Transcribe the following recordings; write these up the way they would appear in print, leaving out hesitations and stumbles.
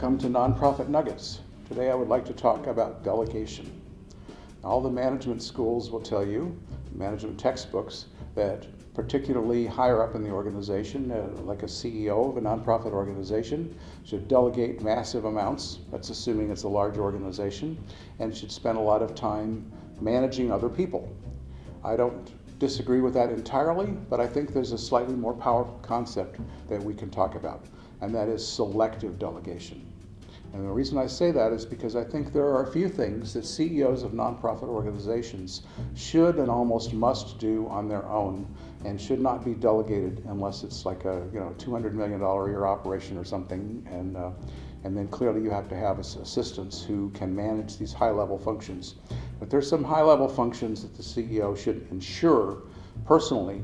Welcome to Nonprofit Nuggets. Today I would like to talk about delegation. All the management schools will tell you, management textbooks, that particularly higher up in the organization, like a CEO of a nonprofit organization, should delegate massive amounts, that's assuming it's a large organization, and should spend a lot of time managing other people. I don't disagree with that entirely, but I think there's a slightly more powerful concept that we can talk about, and that is selective delegation. And the reason I say that is because I think there are a few things that CEOs of nonprofit organizations should and almost must do on their own and should not be delegated unless it's like a $200 million a year operation or something, and then clearly you have to have assistants who can manage these high-level functions. But there's some high-level functions that the CEO should ensure personally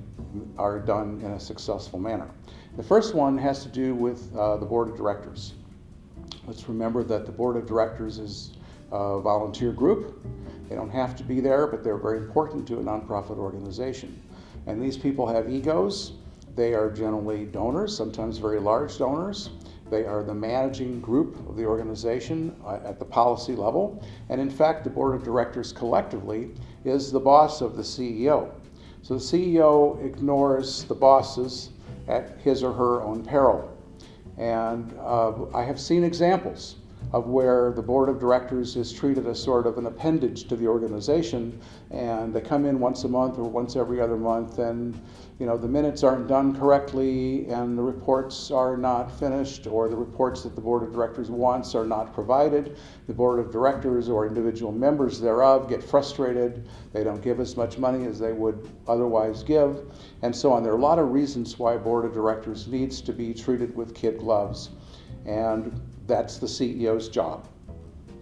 are done in a successful manner. The first one has to do with the board of directors. Let's remember that the board of directors is a volunteer group. They don't have to be there, but they're very important to a nonprofit organization. And these people have egos. They are generally donors, sometimes very large donors. They are the managing group of the organization at the policy level. And in fact, the board of directors collectively is the boss of the CEO. So the CEO ignores the bosses at his or her own peril. And I have seen examples of where the board of directors is treated as sort of an appendage to the organization, and they come in once a month or once every other month, and the minutes aren't done correctly, and the reports are not finished, or the reports that the board of directors wants are not provided. The board of directors or individual members thereof get frustrated. They don't give as much money as they would otherwise give, and so on. There are a lot of reasons why a board of directors needs to be treated with kid gloves, and that's the CEO's job.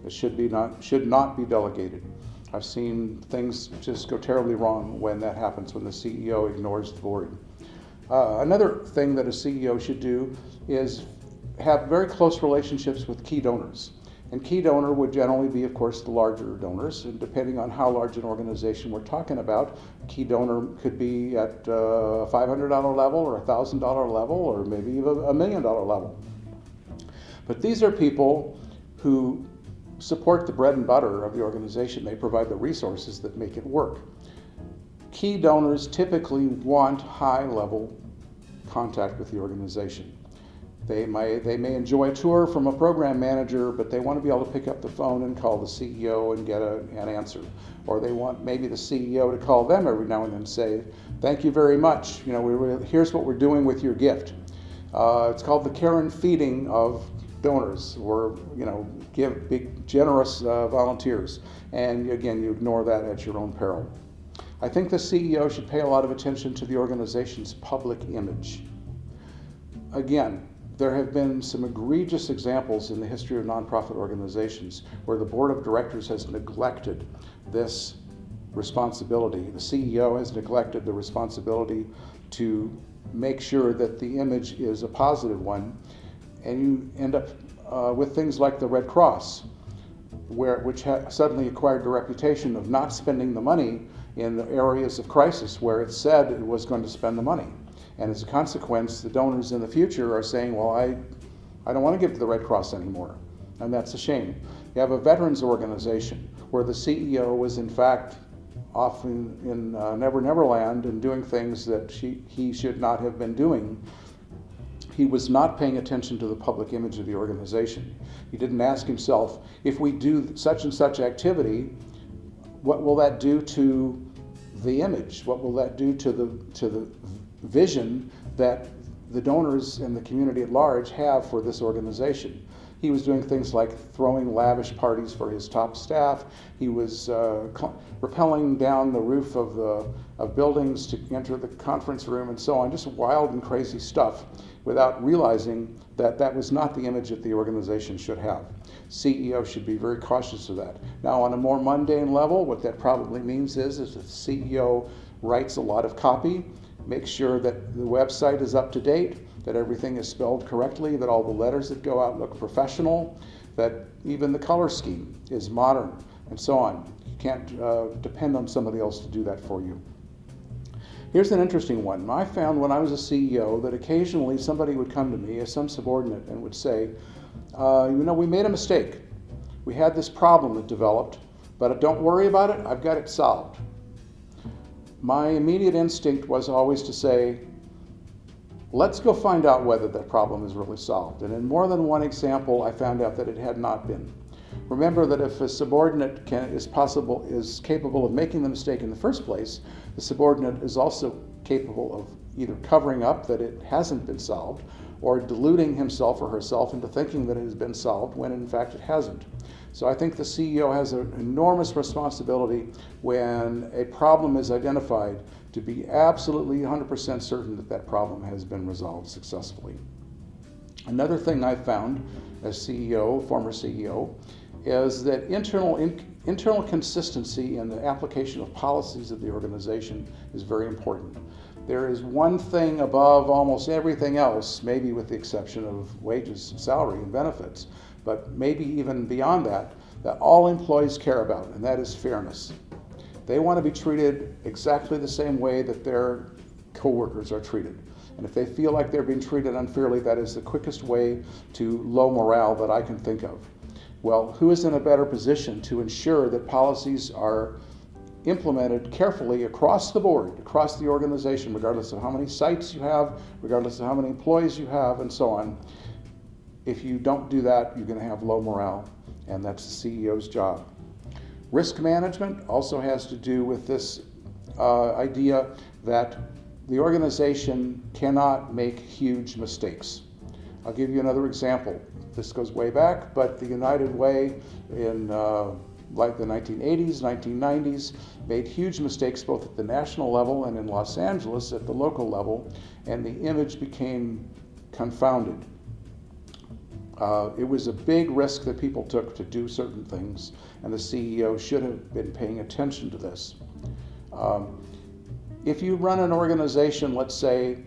It should not be delegated. I've seen things just go terribly wrong when that happens, when the CEO ignores the board. Another thing that a CEO should do is have very close relationships with key donors. And key donor would generally be, of course, the larger donors. And depending on how large an organization we're talking about, a key donor could be at a $500 level or a $1,000 level or maybe even a $1 million level. But these are people who support the bread and butter of the organization. They provide the resources that make it work. Key donors typically want high-level contact with the organization. They may enjoy a tour from a program manager, but they want to be able to pick up the phone and call the CEO and get an answer. Or they want maybe the CEO to call them every now and then and say, "Thank you very much. Here's what we're doing with your gift." It's called the care and feeding of donors, or give big generous volunteers, and again you ignore that at your own peril. I think the CEO should pay a lot of attention to the organization's public image. Again, there have been some egregious examples in the history of nonprofit organizations where the board of directors has neglected this responsibility. The CEO has neglected the responsibility to make sure that the image is a positive one. And you end up with things like the Red Cross, which suddenly acquired the reputation of not spending the money in the areas of crisis where it said it was going to spend the money. And as a consequence, the donors in the future are saying, well, I don't want to give to the Red Cross anymore. And that's a shame. You have a veterans organization where the CEO was in fact off in Never Never Land and doing things that he should not have been doing. He was not paying attention to the public image of the organization. He didn't ask himself, if we do such and such activity, what will that do to the image? What will that do to the vision that the donors and the community at large have for this organization? He was doing things like throwing lavish parties for his top staff. He was rappelling down the roof of buildings to enter the conference room and so on, just wild and crazy stuff, without realizing that that was not the image that the organization should have. CEO should be very cautious of that. Now, on a more mundane level, what that probably means is that the CEO writes a lot of copy, makes sure that the website is up to date, that everything is spelled correctly, that all the letters that go out look professional, that even the color scheme is modern, and so on. You can't depend on somebody else to do that for you. Here's an interesting one. I found when I was a CEO that occasionally somebody would come to me as some subordinate and would say, we made a mistake. We had this problem that developed, but don't worry about it, I've got it solved. My immediate instinct was always to say, let's go find out whether that problem is really solved. And in more than one example, I found out that it had not been. Remember that if a subordinate is capable of making the mistake in the first place, the subordinate is also capable of either covering up that it hasn't been solved or deluding himself or herself into thinking that it has been solved when in fact it hasn't. So I think the CEO has an enormous responsibility when a problem is identified to be absolutely 100% certain that that problem has been resolved successfully. Another thing I've found as CEO, former CEO, is that internal consistency in the application of policies of the organization is very important. There is one thing above almost everything else, maybe with the exception of wages, salary, and benefits, but maybe even beyond that, that all employees care about, and that is fairness. They want to be treated exactly the same way that their coworkers are treated. And if they feel like they're being treated unfairly, that is the quickest way to low morale that I can think of. Well, who is in a better position to ensure that policies are implemented carefully across the board, across the organization, regardless of how many sites you have, regardless of how many employees you have, and so on. If you don't do that, you're going to have low morale, and that's the CEO's job. Risk management also has to do with this idea that the organization cannot make huge mistakes. I'll give you another example. This goes way back, but the United Way in like the 1980s, 1990s, made huge mistakes both at the national level and in Los Angeles at the local level, and the image became confounded. It was a big risk that people took to do certain things, and the CEO should have been paying attention to this. If you run an organization, let's say,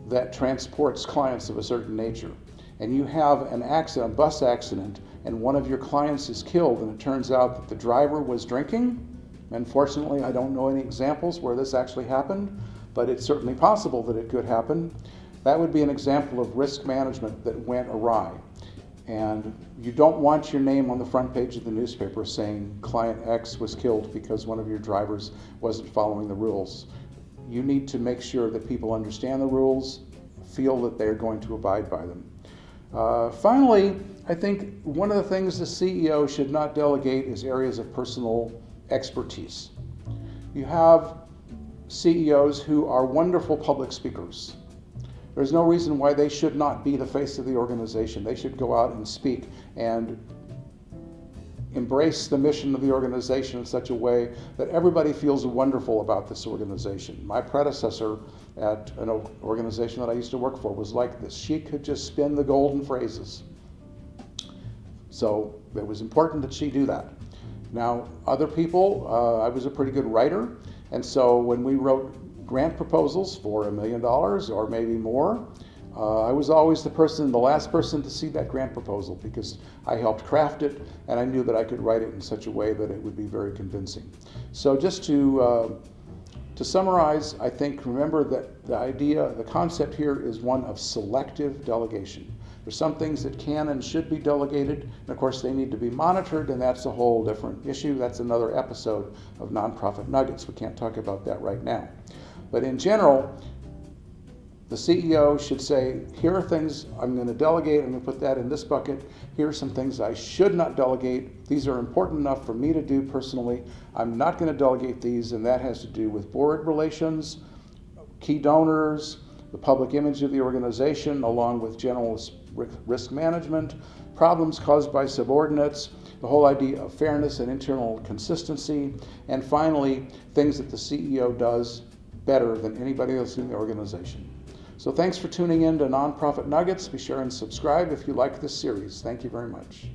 that transports clients of a certain nature, and you have an accident, a bus accident, and one of your clients is killed, and it turns out that the driver was drinking, unfortunately I don't know any examples where this actually happened, but it's certainly possible that it could happen. That would be an example of risk management that went awry. And you don't want your name on the front page of the newspaper saying client X was killed because one of your drivers wasn't following the rules. You need to make sure that people understand the rules, feel that they're going to abide by them. Finally, I think one of the things the CEO should not delegate is areas of personal expertise. You have CEOs who are wonderful public speakers. There's no reason why they should not be the face of the organization. They should go out and speak and embrace the mission of the organization in such a way that everybody feels wonderful about this organization. My predecessor at an organization that I used to work for was like this. She could just spin the golden phrases. So it was important that she do that. Now, other people, I was a pretty good writer, and so when we wrote grant proposals for $1 million or maybe more, I was always the last person to see that grant proposal because I helped craft it and I knew that I could write it in such a way that it would be very convincing. So just to summarize, I think remember that the concept here is one of selective delegation. There's some things that can and should be delegated, and of course they need to be monitored, and that's a whole different issue. That's another episode of Nonprofit Nuggets. We can't talk about that right now. But in general, the CEO should say, here are things I'm going to delegate, I'm going to put that in this bucket. Here are some things I should not delegate. These are important enough for me to do personally. I'm not going to delegate these, and that has to do with board relations, key donors, the public image of the organization, along with general risk management, problems caused by subordinates, the whole idea of fairness and internal consistency, and finally, things that the CEO does better than anybody else in the organization. So thanks for tuning in to Nonprofit Nuggets. Be sure and subscribe if you like this series. Thank you very much.